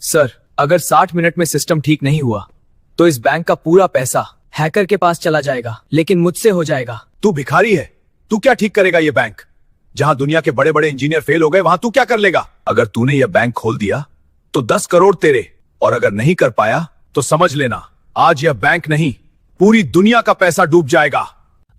Sir, अगर 60 minute में system ठीक नहीं हुआ तो इस बैंक का पूरा पैसा हैकर के पास चला जाएगा, लेकिन मुझसे हो जाएगा। तू भिखारी है। तू क्या ठीक करेगा ये बैंक? जहां दुनिया के बड़े बड़े इंजीनियर फेल हो गए वहां तू क्या कर लेगा? अगर तूने ये बैंक खोल दिया तो 10 करोड़ तेरे, और अगर नहीं कर पाया तो समझ लेना आज यह बैंक नहीं पूरी दुनिया का पैसा डूब जाएगा।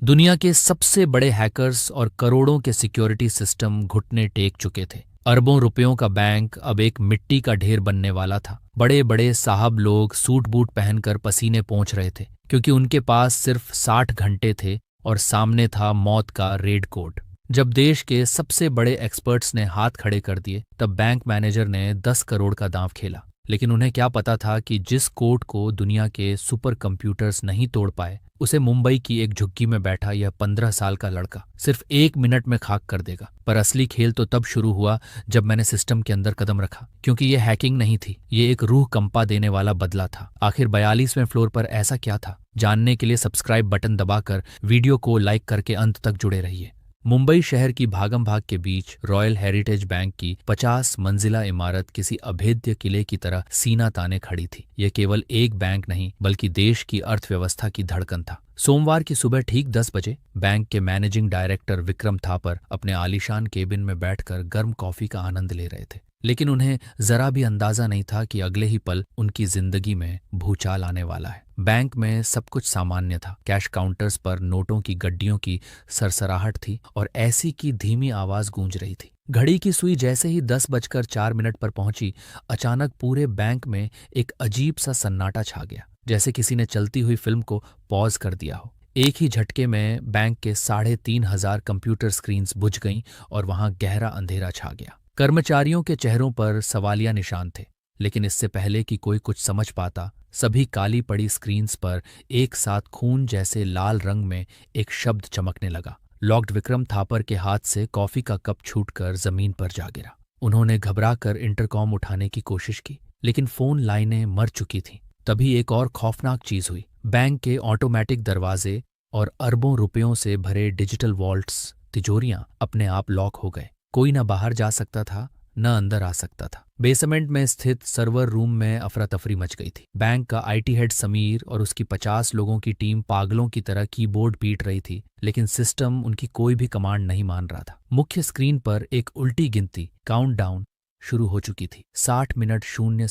दुनिया के सबसे बड़े हैकर्स और करोड़ों के सिक्योरिटी सिस्टम घुटने टेक चुके थे। अरबों रुपयों का बैंक अब एक मिट्टी का ढेर बनने वाला था। बड़े बड़े साहब लोग सूट बूट पहनकर पसीने पोंछ रहे थे, क्योंकि उनके पास सिर्फ 60 घंटे थे और सामने था मौत का रेड कोड। जब देश के सबसे बड़े एक्सपर्ट्स ने हाथ खड़े कर दिए, तब बैंक मैनेजर ने 10 करोड़ का दांव खेला। लेकिन उन्हें क्या पता था कि जिस कोड को दुनिया के सुपर कंप्यूटर्स नहीं तोड़ पाए, उसे मुंबई की एक झुग्गी में बैठा यह 15 साल का लड़का सिर्फ 1 मिनट में खाक कर देगा। पर असली खेल तो तब शुरू हुआ जब मैंने सिस्टम के अंदर कदम रखा, क्योंकि यह हैकिंग नहीं थी, ये एक रूह कंपा देने वाला बदला था। आखिर 42वें फ्लोर पर ऐसा क्या था? जानने के लिए सब्सक्राइब बटन दबाकर वीडियो को लाइक करके अंत तक जुड़े रहिए। मुंबई शहर की भागम भाग के बीच रॉयल हेरिटेज बैंक की 50 मंजिला इमारत किसी अभेद्य किले की तरह सीना ताने खड़ी थी। यह केवल एक बैंक नहीं, बल्कि देश की अर्थव्यवस्था की धड़कन था। सोमवार की सुबह ठीक 10 बजे बैंक के मैनेजिंग डायरेक्टर विक्रम थापर अपने आलीशान केबिन में बैठकर गर्म कॉफी का आनंद ले रहे थे। लेकिन उन्हें जरा भी अंदाजा नहीं था कि अगले ही पल उनकी जिंदगी में भूचाल आने वाला है। बैंक में सब कुछ सामान्य था। कैश काउंटर्स पर नोटों की गड्डियों की सरसराहट थी और ऐसी की धीमी आवाज गूंज रही थी। घड़ी की सुई जैसे ही 10:04 पर पहुंची, अचानक पूरे बैंक में एक अजीब सा सन्नाटा छा गया, जैसे किसी ने चलती हुई फिल्म को पॉज कर दिया हो। एक ही झटके में बैंक के 3,500 कंप्यूटर स्क्रीन्स बुझ गईं और वहां गहरा अंधेरा छा गया। कर्मचारियों के चेहरों पर सवालिया निशान थे, लेकिन इससे पहले कि कोई कुछ समझ पाता, सभी काली पड़ी स्क्रीन्स पर एक साथ खून जैसे लाल रंग में एक शब्द चमकने लगा। लॉक्ड। विक्रम थापर के हाथ से कॉफी का कप छूटकर जमीन पर जा गिरा। उन्होंने घबराकर इंटरकॉम उठाने की कोशिश की, लेकिन फोन लाइनें मर चुकी थीं। तभी एक और खौफनाक चीज हुई। बैंक के ऑटोमेटिक दरवाजे और अरबों रुपयों से भरे डिजिटल वॉल्ट्स, तिजोरियां अपने आप लॉक हो गए। कोई न बाहर जा सकता था, न अंदर आ सकता था। बेसमेंट में स्थित सर्वर रूम में अफरा तफरी मच गई थी। बैंक का आईटी हेड समीर और उसकी 50 लोगों की टीम पागलों की तरह कीबोर्ड पीट रही थी, लेकिन सिस्टम उनकी कोई भी कमांड नहीं मान रहा था। मुख्य स्क्रीन पर एक उल्टी गिनती काउंटडाउन शुरू हो चुकी थी। 60 मिनट 0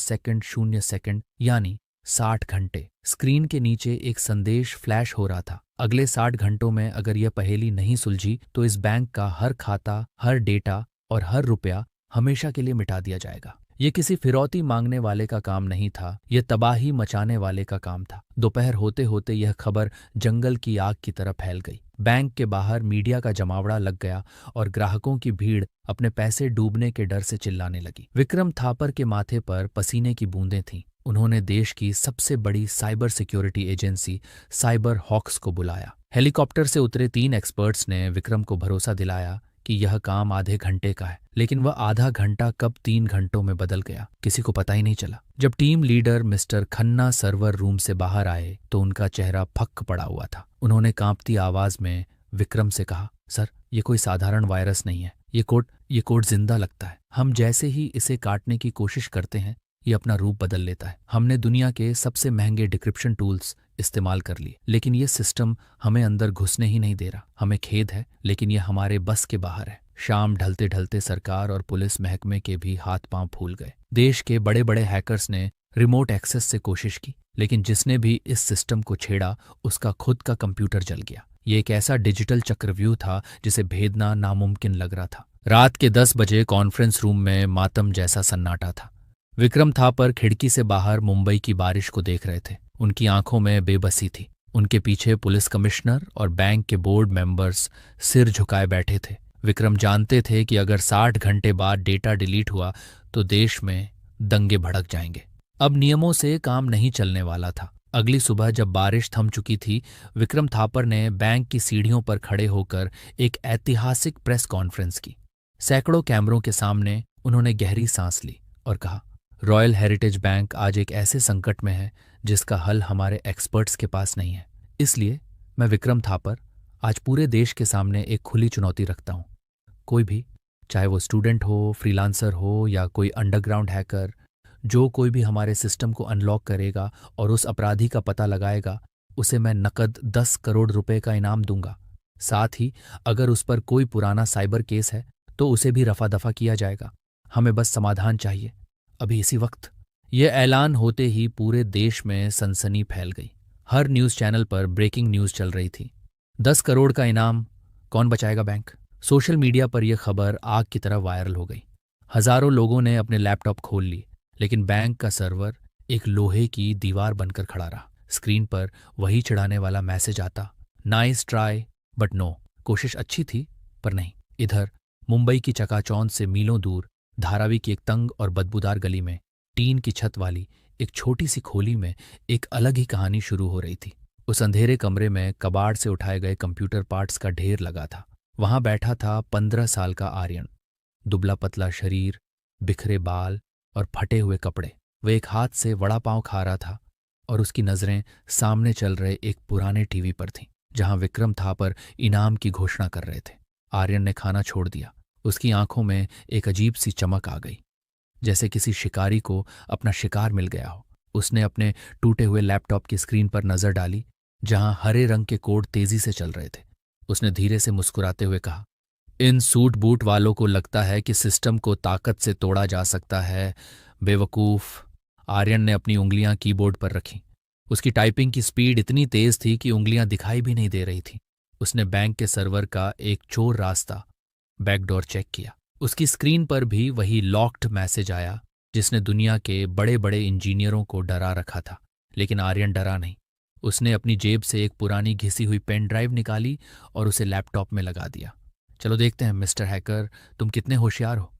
सेकंड यानी 60 घंटे। स्क्रीन के नीचे एक संदेश फ्लैश हो रहा था। अगले 60 घंटों में अगर यह पहेली नहीं सुलझी तो इस बैंक का हर खाता, हर डेटा और हर रुपया हमेशा के लिए मिटा दिया जाएगा। ये किसी फिरौती मांगने वाले का काम नहीं था, यह तबाही मचाने वाले का काम था। दोपहर होते होते यह खबर जंगल की आग की तरह फैल गई। बैंक के बाहर मीडिया का जमावड़ा लग गया और ग्राहकों की भीड़ अपने पैसे डूबने के डर से चिल्लाने लगी। विक्रम थापर के माथे पर पसीने की बूंदें थीं। उन्होंने देश की सबसे बड़ी cyber security agency cyber hawks को बुलाया। हेलीकॉप्टर से उतरे 3 एक्सपर्ट्स ने विक्रम को भरोसा दिलाया कि यह काम आधे घंटे का है, लेकिन वह आधा घंटा कब 3 घंटों में बदल गया, किसी को पता ही नहीं चला। जब team leader mister Khanna server room से बाहर आए तो उनका चेहरा फक्क पड़ा हुआ था। उन्होंने कांपती आवाज में विक्रम से कहा, सर, ये कोई साधारण वायरस नहीं है। ये कोड जिंदा लगता है। हम जैसे ही इसे काटने की कोशिश करते हैं, ये अपना रूप बदल लेता है। हमने दुनिया के सबसे महंगे डिक्रिप्शन टूल्स इस्तेमाल कर लिए, लेकिन ये सिस्टम हमें अंदर घुसने ही नहीं दे रहा। हमें खेद है, लेकिन ये हमारे बस के बाहर है। शाम ढलते ढलते सरकार और पुलिस महकमे के भी हाथ पांव फूल गए। देश के बड़े बड़े हैकर्स ने रिमोट एक्सेस से कोशिश की, लेकिन जिसने भी इस सिस्टम को छेड़ा उसका खुद का कंप्यूटर जल गया। ये एक ऐसा डिजिटल चक्रव्यूह था जिसे भेदना नामुमकिन लग रहा था। रात के 10 बजे कॉन्फ्रेंस रूम में मातम जैसा सन्नाटा था। विक्रम थापर खिड़की से बाहर मुंबई की बारिश को देख रहे थे। उनकी आंखों में बेबसी थी। उनके पीछे पुलिस कमिश्नर और बैंक के बोर्ड मेंबर्स सिर झुकाए बैठे थे। विक्रम जानते थे कि अगर 60 घंटे बाद डेटा डिलीट हुआ तो देश में दंगे भड़क जाएंगे। अब नियमों से काम नहीं चलने वाला था। अगली सुबह जब बारिश थम चुकी थी, विक्रम थापर ने बैंक की सीढ़ियों पर खड़े होकर एक ऐतिहासिक प्रेस कॉन्फ्रेंस की। सैकड़ों कैमरों के सामने उन्होंने गहरी सांस ली और कहा, रॉयल हेरिटेज बैंक आज एक ऐसे संकट में है जिसका हल हमारे एक्सपर्ट्स के पास नहीं है। इसलिए मैं विक्रम थापर आज पूरे देश के सामने एक खुली चुनौती रखता हूं। कोई भी, चाहे वो स्टूडेंट हो, फ्रीलांसर हो या कोई अंडरग्राउंड हैकर, जो कोई भी हमारे सिस्टम को अनलॉक करेगा और उस अपराधी का पता लगाएगा, उसे मैं नकद 10 करोड़ रुपए का इनाम दूंगा। साथ ही अगर उस पर कोई पुराना साइबर केस है तो उसे भी रफा दफा किया जाएगा। हमें बस समाधान चाहिए, अभी इसी वक्त। यह ऐलान होते ही पूरे देश में सनसनी फैल गई। हर न्यूज़ चैनल पर ब्रेकिंग न्यूज़ चल रही थी। 10 करोड़ का इनाम, कौन बचाएगा बैंक? सोशल मीडिया पर यह खबर आग की तरह वायरल हो गई। हजारों लोगों ने अपने लैपटॉप खोल लिए, लेकिन बैंक का सर्वर एक लोहे की दीवार बनकर खड़ा रहा। स्क्रीन पर वही चिढ़ाने वाला मैसेज आता, नाइस ट्राई बट नो। कोशिश अच्छी थी पर नहीं। इधर मुंबई की चकाचौंध से मीलों दूर धारावी की एक तंग और बदबूदार गली में टीन की छत वाली एक छोटी सी खोली में एक अलग ही कहानी शुरू हो रही थी। उस अंधेरे कमरे में कबाड़ से उठाए गए कंप्यूटर पार्ट्स का ढेर लगा था। वहां बैठा था 15 साल का आर्यन। दुबला पतला शरीर, बिखरे बाल और फटे हुए कपड़े। वह एक हाथ से वड़ा पाव खा रहा था और उसकी नजरें सामने चल रहे एक पुराने टीवी पर थीं, जहां विक्रम थापर इनाम की घोषणा कर रहे थे। आर्यन ने खाना छोड़ दिया। उसकी आंखों में एक अजीब सी चमक आ गई, जैसे किसी शिकारी को अपना शिकार मिल गया हो। उसने अपने टूटे हुए लैपटॉप की स्क्रीन पर नजर डाली, जहां हरे रंग के कोड तेजी से चल रहे थे। उसने धीरे से मुस्कुराते हुए कहा, इन सूट बूट वालों को लगता है कि सिस्टम को ताकत से तोड़ा जा सकता है, बेवकूफ। आर्यन ने अपनी उंगलियां कीबोर्ड पर रखीं। उसकी टाइपिंग की स्पीड इतनी तेज थी कि उंगलियां दिखाई भी नहीं दे रही थीं। उसने बैंक के सर्वर का एक चोर रास्ता, बैकडोर चेक किया। उसकी स्क्रीन पर भी वही लॉक्ड मैसेज आया जिसने दुनिया के बड़े बड़े इंजीनियरों को डरा रखा था। लेकिन आर्यन डरा नहीं। उसने अपनी जेब से एक पुरानी घिसी हुई पेन ड्राइव निकाली और उसे लैपटॉप में लगा दिया। चलो देखते हैं मिस्टर हैकर, तुम कितने होशियार हो।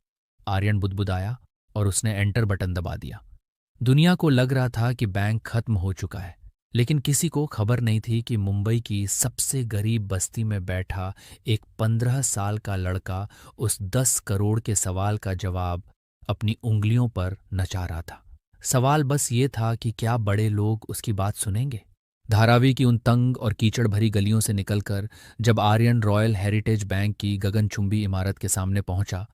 आर्यन बुदबुदाया और उसने एंटर बटन दबा दिया। दुनिया को लग रहा था कि बैंक खत्म हो चुका है, लेकिन किसी को खबर नहीं थी कि मुंबई की सबसे गरीब बस्ती में बैठा एक 15 साल का लड़का उस 10 करोड़ के सवाल का जवाब अपनी उंगलियों पर नचा रहा था। सवाल बस ये था कि क्या बड़े लोग उसकी बात सुनेंगे। धारावी की उन तंग और कीचड़ भरी गलियों से निकलकर जब आर्यन रॉयल हेरिटेज बैंक की गगनचुंबी इमारत के सामने पहुंचा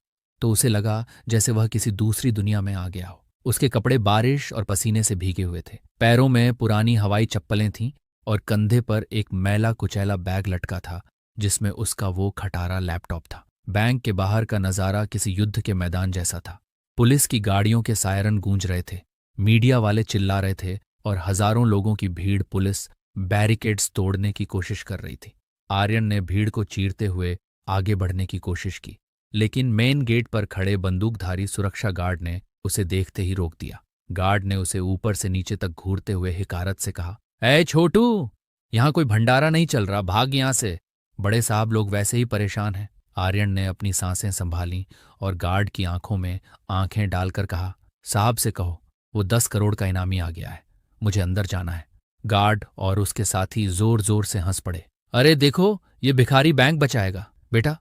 तो उसे लगा जैसे वह किसी दूसरी दुनिया में आ गया हो। उसके कपड़े बारिश और पसीने से भीगे हुए थे। पैरों में पुरानी हवाई चप्पलें थीं और कंधे पर एक मैला कुचैला बैग लटका था जिसमें उसका वो खटारा लैपटॉप था। बैंक के बाहर का नज़ारा किसी युद्ध के मैदान जैसा था। पुलिस की गाड़ियों के सायरन गूंज रहे थे, मीडिया वाले चिल्ला रहे थे और हजारों लोगों की भीड़ पुलिस बैरिकेड्स तोड़ने की कोशिश कर रही थी। आर्यन ने भीड़ को चीरते हुए आगे बढ़ने की कोशिश की, लेकिन मेन गेट पर खड़े बंदूकधारी सुरक्षा गार्ड ने उसे देखते ही रोक दिया। गार्ड ने उसे ऊपर से नीचे तक घूरते हुए हिकारत से कहा, ऐ छोटू, यहां कोई भंडारा नहीं चल रहा, भाग यहां से। बड़े साहब लोग वैसे ही परेशान हैं। आर्यन ने अपनी सांसें संभाली और गार्ड की आंखों में आंखें डालकर कहा, साहब से कहो वो 10 करोड़ का इनामी आ गया है, मुझे अंदर जाना है। गार्ड और उसके साथी जोर जोर से हंस पड़े। अरे देखो, ये भिखारी बैंक बचाएगा। बेटा,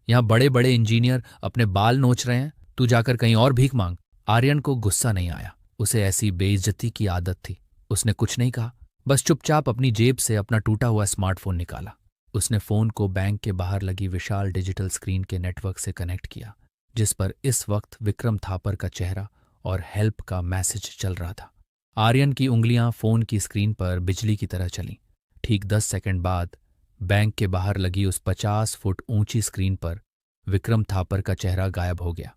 यहां बड़े बड़े इंजीनियर अपने बाल नोच रहे हैं, तू जाकर कहीं और भीख मांग। आर्यन को गुस्सा नहीं आया, उसे ऐसी बेइज्जती की आदत थी। उसने कुछ नहीं कहा, बस चुपचाप अपनी जेब से अपना टूटा हुआ स्मार्टफोन निकाला। उसने फोन को बैंक के बाहर लगी विशाल डिजिटल स्क्रीन के नेटवर्क से कनेक्ट किया, जिस पर इस वक्त विक्रम थापर का चेहरा और हेल्प का मैसेज चल रहा था। आर्यन की उंगलियां फोन की स्क्रीन पर बिजली की तरह चलीं। ठीक 10 सेकंड बाद बैंक के बाहर लगी उस 50 फुट ऊंची स्क्रीन पर विक्रम थापर का चेहरा गायब हो गया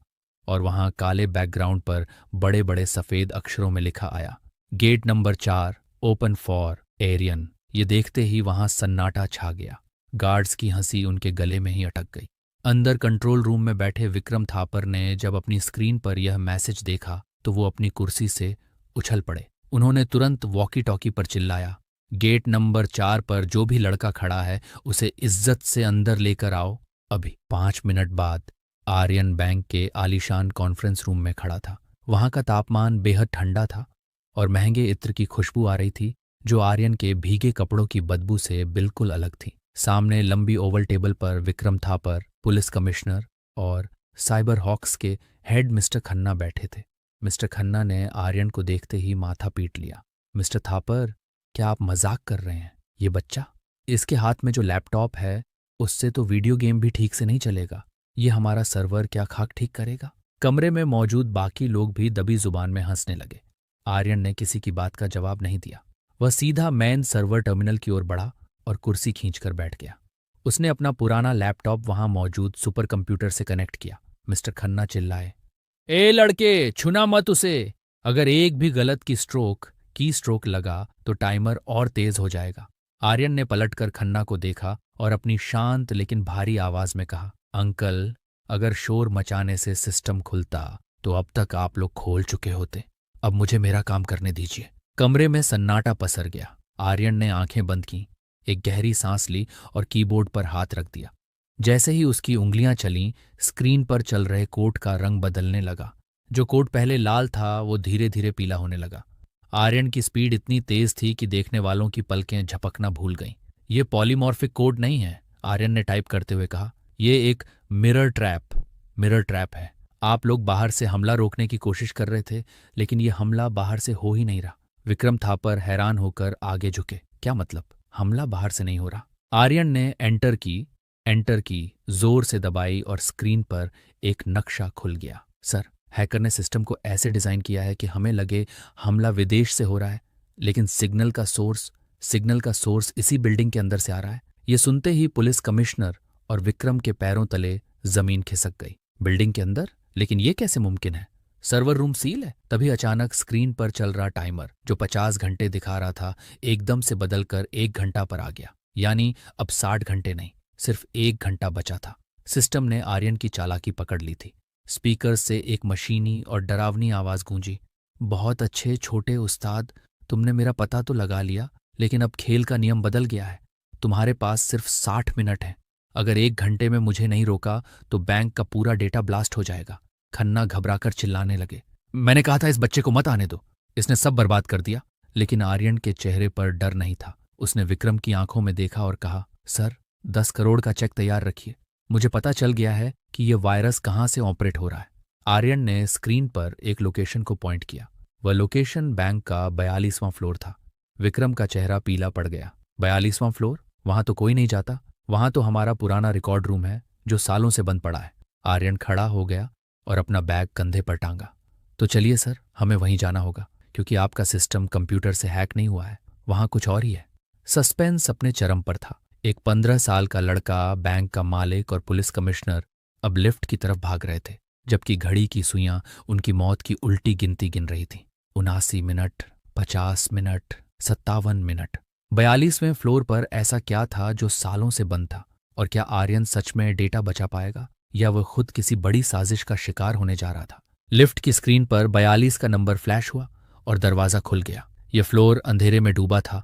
और वहां काले बैकग्राउंड पर बड़े बड़े सफेद अक्षरों में लिखा आया, gate number 4 open for Aryan. ये देखते ही वहां सन्नाटा छा गया। गार्ड्स की हंसी उनके गले में ही अटक गई। अंदर कंट्रोल रूम में बैठे विक्रम थापर ने जब अपनी स्क्रीन पर यह मैसेज देखा तो वो अपनी कुर्सी से उछल पड़े। उन्होंने तुरंत वॉकी टॉकी पर चिल्लाया, गेट नंबर 4 पर जो भी लड़का खड़ा है उसे इज्जत से अंदर लेकर आओ अभी। 5 मिनट बाद आर्यन बैंक के आलीशान कॉन्फ्रेंस रूम में खड़ा था। वहां का तापमान बेहद ठंडा था और महंगे इत्र की खुशबू आ रही थी जो आर्यन के भीगे कपड़ों की बदबू से बिल्कुल अलग थी। सामने लंबी ओवल टेबल पर विक्रम थापर, पुलिस कमिश्नर और साइबर हॉक्स के हेड मिस्टर खन्ना बैठे थे। मिस्टर खन्ना ने आर्यन को देखते ही माथा पीट लिया। मिस्टर थापर, क्या आप मजाक कर रहे हैं? ये बच्चा, इसके हाथ में जो लैपटॉप है उससे तो वीडियो गेम भी ठीक से नहीं चलेगा। ये हमारा सर्वर क्या खाक ठीक करेगा? कमरे में मौजूद बाकी लोग भी दबी जुबान में हंसने लगे। आर्यन ने किसी की बात का जवाब नहीं दिया। वह सीधा मेन सर्वर टर्मिनल की ओर बढ़ा और कुर्सी खींचकर बैठ गया। उसने अपना पुराना लैपटॉप वहां मौजूद सुपर कंप्यूटर से कनेक्ट किया। मिस्टर खन्ना चिल्लाए, ए लड़के, छूना मत उसे। अगर एक भी गलत की स्ट्रोक लगा तो टाइमर और तेज हो जाएगा। आर्यन ने पलटकर खन्ना को देखा और अपनी शांत लेकिन भारी आवाज में कहा, अंकल, अगर शोर मचाने से सिस्टम खुलता तो अब तक आप लोग खोल चुके होते। अब मुझे मेरा काम करने दीजिए। कमरे में सन्नाटा पसर गया। आर्यन ने आंखें बंद की, एक गहरी सांस ली और कीबोर्ड पर हाथ रख दिया। जैसे ही उसकी उंगलियां चलीं, स्क्रीन पर चल रहे कोड का रंग बदलने लगा। जो कोड पहले लाल था वो धीरे धीरे पीला होने लगा। आर्यन की स्पीड इतनी तेज थी कि देखने वालों की पलकें झपकना भूल गईं। ये पॉलीमॉर्फिक कोड नहीं है, आर्यन ने टाइप करते हुए कहा। ये एक मिरर ट्रैप है। आप लोग बाहर से हमला रोकने की कोशिश कर रहे थे, लेकिन ये हमला बाहर से हो ही नहीं रहा। विक्रम थापर हैरान होकर आगे झुके। क्या मतलब? हमला बाहर से नहीं हो रहा? आर्यन ने एंटर की जोर से दबाई और स्क्रीन पर एक नक्शा खुल गया। सर, हैकर ने सिस्टम को ऐसे डिजाइन किया है कि हमें लगे हमला विदेश से हो रहा है, लेकिन सिग्नल का सोर्स इसी बिल्डिंग के अंदर से आ रहा है। ये सुनते ही पुलिस कमिश्नर और विक्रम के पैरों तले जमीन खिसक गई। बिल्डिंग के अंदर? लेकिन ये कैसे मुमकिन है? सर्वर रूम सील है। तभी अचानक स्क्रीन पर चल रहा टाइमर, जो 50 घंटे दिखा रहा था, एकदम से बदलकर 1 घंटा पर आ गया। यानी अब 60 घंटे नहीं, सिर्फ 1 घंटा बचा था। सिस्टम ने आर्यन की चालाकी पकड़ ली थी। स्पीकर से एक मशीनी और डरावनी आवाज गूंजी, बहुत अच्छे छोटे उस्ताद, तुमने मेरा पता तो लगा लिया, लेकिन अब खेल का नियम बदल गया है। तुम्हारे पास सिर्फ 60 मिनट हैं। अगर 1 घंटे में मुझे नहीं रोका तो बैंक का पूरा डेटा ब्लास्ट हो जाएगा। खन्ना घबराकर चिल्लाने लगे, मैंने कहा था इस बच्चे को मत आने दो, इसने सब बर्बाद कर दिया। लेकिन आर्यन के चेहरे पर डर नहीं था। उसने विक्रम की आंखों में देखा और कहा, सर, 10 करोड़ का चेक तैयार रखिए। मुझे पता चल गया है कि यह वायरस कहाँ से ऑपरेट हो रहा है। आर्यन ने स्क्रीन पर एक लोकेशन को पॉइंट किया। वह लोकेशन बैंक का 42वां फ्लोर था। विक्रम का चेहरा पीला पड़ गया। 42वां फ्लोर? वहां तो कोई नहीं जाता। वहां तो हमारा पुराना रिकॉर्ड रूम है, जो सालों से बंद पड़ा है। आर्यन खड़ा हो गया और अपना बैग कंधे पर टांगा। तो चलिए सर, हमें वहीं जाना होगा, क्योंकि आपका सिस्टम कंप्यूटर से हैक नहीं हुआ है, वहां कुछ और ही है। सस्पेंस अपने चरम पर था। एक 15 साल का लड़का, बैंक का मालिक और पुलिस कमिश्नर अब लिफ्ट की तरफ भाग रहे थे, जबकि घड़ी की सुइयां उनकी मौत की उल्टी गिनती गिन रही थी। 79 मिनट, 50 मिनट, 57 मिनट। 42वें फ्लोर पर ऐसा क्या था जो सालों से बंद था? और क्या आर्यन सच में डेटा बचा पाएगा, या वह खुद किसी बड़ी साजिश का शिकार होने जा रहा था? लिफ्ट की स्क्रीन पर 42 का नंबर फ्लैश हुआ और दरवाजा खुल गया। यह फ्लोर अंधेरे में डूबा था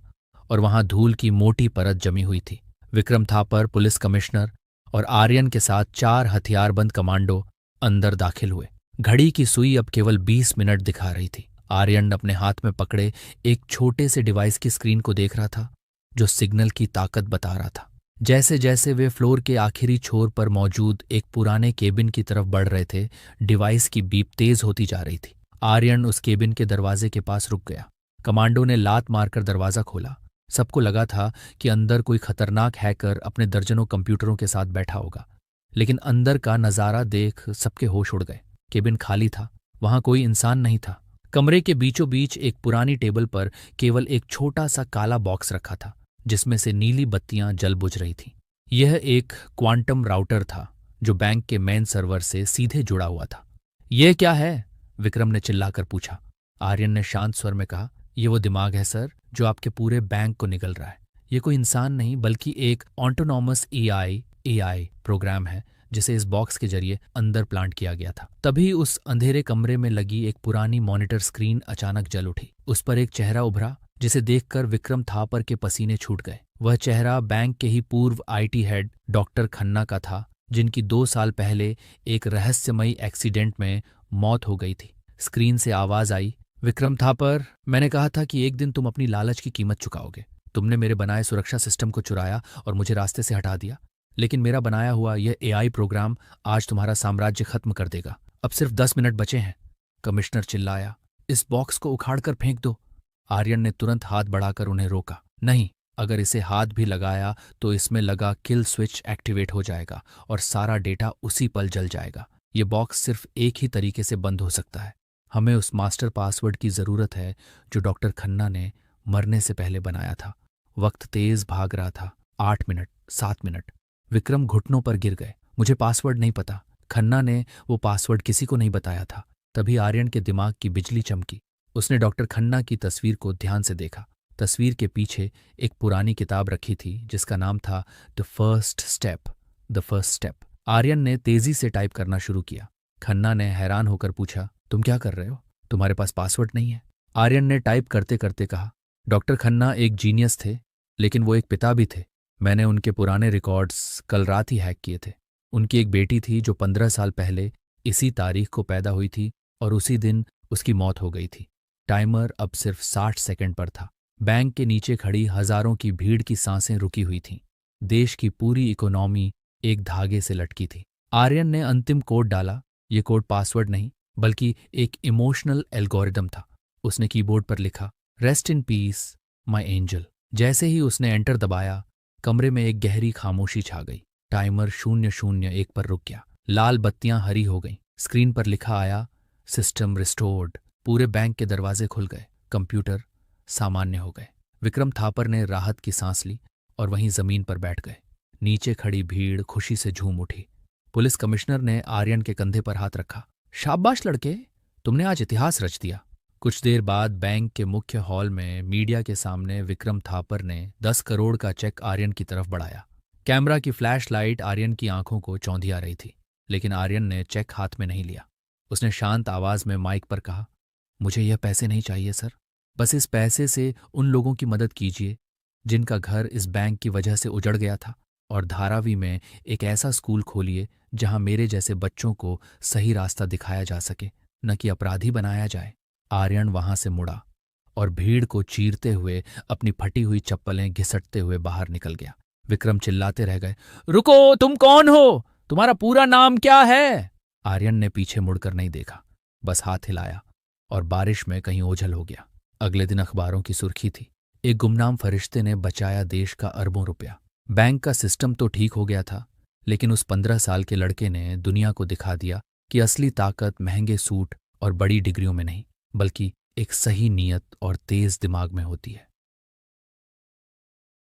और वहां धूल की मोटी परत जमी हुई थी। विक्रम थापर, पुलिस कमिश्नर और आर्यन के साथ 4 हथियारबंद कमांडो अंदर दाखिल हुए। घड़ी की सुई अब केवल 20 मिनट दिखा रही थी। आर्यन अपने हाथ में पकड़े एक छोटे से डिवाइस की स्क्रीन को देख रहा था, जो सिग्नल की ताकत बता रहा था। जैसे जैसे वे फ्लोर के आखिरी छोर पर मौजूद एक पुराने केबिन की तरफ बढ़ रहे थे, डिवाइस की बीप तेज होती जा रही थी। आर्यन उस केबिन के दरवाजे के पास रुक गया। कमांडो ने लात मारकर दरवाजा खोला। सबको लगा था कि अंदर कोई खतरनाक हैकर अपने दर्जनों कंप्यूटरों के साथ बैठा होगा, लेकिन अंदर का नजारा देख सबके होश उड़ गए। केबिन खाली था, वहां कोई इंसान नहीं था। कमरे के बीचों बीच एक पुरानी टेबल पर केवल एक छोटा सा काला बॉक्स रखा था, जिसमें से नीली बत्तियां जल बुझ रही थीं। यह एक क्वांटम राउटर था, जो बैंक के मेन सर्वर से सीधे जुड़ा हुआ था। यह क्या है? विक्रम ने चिल्लाकर पूछा। आर्यन ने शांत स्वर में कहा, यह वो दिमाग है सर, जो आपके पूरे बैंक को निगल रहा है। यह कोई इंसान नहीं, बल्कि एक ऑटोनॉमस एआई प्रोग्राम है, जिसे इस बॉक्स के जरिए अंदर प्लांट किया गया था। तभी उस अंधेरे कमरे में लगी एक पुरानी मॉनिटर स्क्रीन अचानक जल उठी। उस पर एक चेहरा उभरा, जिसे देखकर विक्रम थापर के पसीने छूट गए। वह चेहरा बैंक के ही पूर्व आईटी हेड डॉक्टर खन्ना का था, जिनकी 2 साल पहले एक रहस्यमयी एक्सीडेंट में मौत हो गई थी। स्क्रीन से आवाज आई, विक्रम थापर, मैंने कहा था कि एक दिन तुम अपनी लालच की कीमत चुकाओगे। तुमने मेरे बनाए सुरक्षा सिस्टम को चुराया और मुझे रास्ते से हटा दिया, लेकिन मेरा बनाया हुआ यह एआई प्रोग्राम आज तुम्हारा साम्राज्य खत्म कर देगा। अब सिर्फ 10 मिनट बचे हैं। कमिश्नर चिल्लाया, इस बॉक्स को उखाड़ कर फेंक दो। आर्यन ने तुरंत हाथ बढ़ाकर उन्हें रोका। नहीं, अगर इसे हाथ भी लगाया तो इसमें लगा किल स्विच एक्टिवेट हो जाएगा और सारा डेटा उसी पल जल जाएगा। ये बॉक्स सिर्फ एक ही तरीके से बंद हो सकता है। हमें उस मास्टर पासवर्ड की ज़रूरत है जो डॉक्टर खन्ना ने मरने से पहले बनाया था। वक्त तेज भाग रहा था। 8 मिनट, 7 मिनट। विक्रम घुटनों पर गिर गए। मुझे पासवर्ड नहीं पता। खन्ना ने वो पासवर्ड किसी को नहीं बताया था। तभी आर्यन के दिमाग की बिजली चमकी। उसने डॉक्टर खन्ना की तस्वीर को ध्यान से देखा। तस्वीर के पीछे एक पुरानी किताब रखी थी जिसका नाम था the first step. The first step. Aryan ने तेजी से टाइप करना शुरू किया। खन्ना ने हैरान होकर पूछा, तुम क्या कर रहे हो? तुम्हारे पास पासवर्ड नहीं है? आर्यन ने टाइप करते करते कहा, डॉक्टर खन्ना एक जीनियस थे, लेकिन वो एक पिता भी थे। मैंने उनके पुराने रिकॉर्ड्स कल रात ही हैक किए थे। उनकी एक बेटी थी जो 15 साल पहले इसी तारीख को पैदा हुई थी और उसी दिन उसकी मौत हो गई थी। टाइमर अब सिर्फ 60 सेकंड पर था। बैंक के नीचे खड़ी हजारों की भीड़ की सांसें रुकी हुई थीं। देश की पूरी इकोनॉमी एक धागे से लटकी थी। आर्यन ने अंतिम कोड डाला। ये कोड पासवर्ड नहीं बल्कि एक इमोशनल एल्गोरिदम था। उसने कीबोर्ड पर लिखा, rest in peace my angel. जैसे ही उसने एंटर दबाया, कमरे में एक गहरी खामोशी छा गई। टाइमर 001 पर रुक गया। लाल बत्तियां हरी हो गईं। स्क्रीन पर लिखा आया, सिस्टम रिस्टोर्ड। पूरे बैंक के दरवाजे खुल गए। कंप्यूटर सामान्य हो गए। विक्रम थापर ने राहत की सांस ली और वहीं जमीन पर बैठ गए। नीचे खड़ी भीड़ खुशी से झूम उठी। पुलिस कमिश्नर ने आर्यन के कंधे पर हाथ रखा। शाबाश लड़के, तुमने आज इतिहास रच दिया। कुछ देर बाद बैंक के मुख्य हॉल में मीडिया के सामने विक्रम थापर ने 10 करोड़ का चेक आर्यन की तरफ बढ़ाया। कैमरा की फ्लैश लाइट आर्यन की आंखों को चौंधिया रही थी, लेकिन आर्यन ने चेक हाथ में नहीं लिया। उसने शांत आवाज में माइक पर कहा, मुझे यह पैसे नहीं चाहिए सर। बस इस पैसे से उन लोगों की मदद कीजिए जिनका घर इस बैंक की वजह से उजड़ गया था, और धारावी में एक ऐसा स्कूल खोलिए जहां मेरे जैसे बच्चों को सही रास्ता दिखाया जा सके, न कि अपराधी बनाया जाए। आर्यन वहां से मुड़ा और भीड़ को चीरते हुए अपनी फटी हुई चप्पलें घिसटते हुए बाहर निकल गया। विक्रम चिल्लाते रह गए, रुको, तुम कौन हो? तुम्हारा पूरा नाम क्या है? आर्यन ने पीछे मुड़कर नहीं देखा, बस हाथ हिलाया और बारिश में कहीं ओझल हो गया। अगले दिन अखबारों की सुर्खी थी, एक गुमनाम फरिश्ते ने बचाया देश का अरबों रुपया। बैंक का सिस्टम तो ठीक हो गया था, लेकिन उस 15 साल के लड़के ने दुनिया को दिखा दिया कि असली ताकत महंगे सूट और बड़ी डिग्रियों में नहीं, बल्कि एक सही नीयत और तेज दिमाग में होती है।